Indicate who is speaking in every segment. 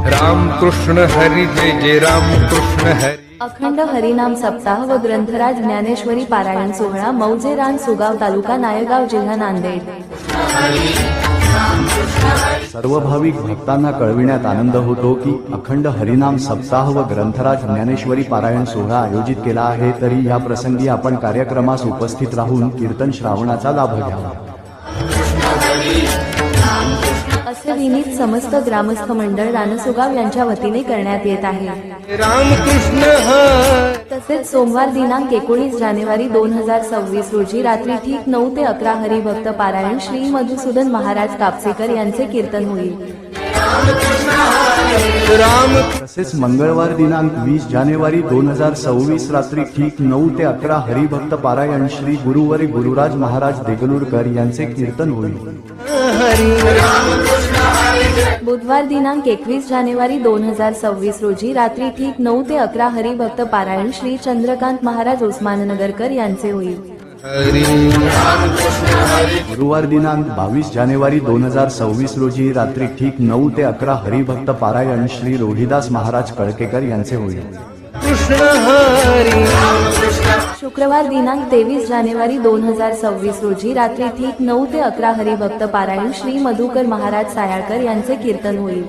Speaker 1: राम कृष्ण हरी जय जय राम कृष्ण हरी।
Speaker 2: अखंड हरिनाम सप्ताह व ग्रंथराज ज्ञानेश्वरी पारायण सोहळा मौजे रान सुगाव तालुका नायगाव जिल्हा नांदेड।
Speaker 3: सर्व भाविक भक्तांना कळविण्यात आनंद होतो की अखंड हरिनाम सप्ताह व ग्रंथराज ज्ञानेश्वरी पारायण सोहळा आयोजित केला आहे। तरी या प्रसंगी आपण कार्यक्रमास उपस्थित राहून कीर्तन श्रावणाचा लाभ घ्यावा
Speaker 2: असे विनीत समस्त ग्रामस्थ मंडळ रानसुगाव यांच्या वतीने करण्यात येत आहे।
Speaker 1: राम कृष्ण हरी।
Speaker 2: तसेच सोमवार दिनांक 19 जानेवारी 2026 रोजी रात्री ठीक 9 ते 11 हरिभक्त पारायण श्री मधुसूदन महाराज कापसेकर यांचे कीर्तन होईल।
Speaker 1: राम
Speaker 3: तसेच मंगळवार दिनांक 20 जानेवारी 2026 रात्री ठीक 9 ते 11 हरिभक्त पारायण श्री गुरुवरी गुरुराज महाराज देगलूरकर यांचे कीर्तन होईल।
Speaker 2: बुधवार दिनांक 21 जानेवारी 2026 रोजी रात्री ठीक 9 ते 11 हरिभक्त पारायण श्री चंद्रकांत महाराज उस्माननगरकर यांचे होईल।
Speaker 3: गुरुवार दिनांक 22 जानेवारी 2026 रोजी रात्री ठीक 9 ते 11 हरिभक्त पारायण श्री रोहिदास महाराज कळकेकर यांचे होईल।
Speaker 1: कृष्ण हरी।
Speaker 2: शुक्रवार दिनांक 23 जानेवारी 2026 रोजी रात्री ठीक 9 ते 11 हरिभक्त पारायण श्री मधुकर महाराज सायाळकर यांचे कीर्तन होईल।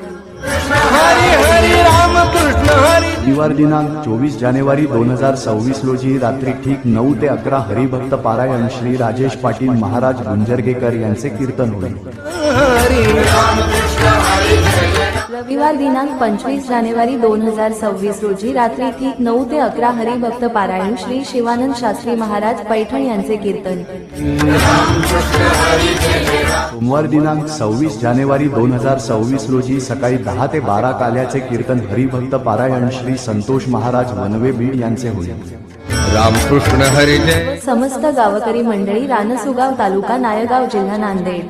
Speaker 1: हरी हरी राम कृष्ण हरी।
Speaker 3: रविवार दिनांक 24 जानेवारी 2026 रोजी रात्री ठीक 9 ते 11 हरिभक्त पारायण श्री राजेश पाटील महाराज गुंजरगेकर यांचे कीर्तन होईल। रविवार दिनांक 25 जानेवारी 2026 रोजी रात्री ठीक 9 ते 11 हरिभक्त पारायण श्री शिवानंद शास्त्री महाराज पैठण यांचे कीर्तन। सोमवार दिनांक 26 जानेवारी 2026 रोजी सकाळी 10 ते 12 काल्याचे कीर्तन हरिभक्त पारायण श्री संतोष महाराज वनवे बीड यांचे होईल।
Speaker 1: राम कृष्ण हरी जय।
Speaker 2: समस्त गावकरी मंडळी रानसुगाव तालुका नायगाव जिल्हा नांदेड।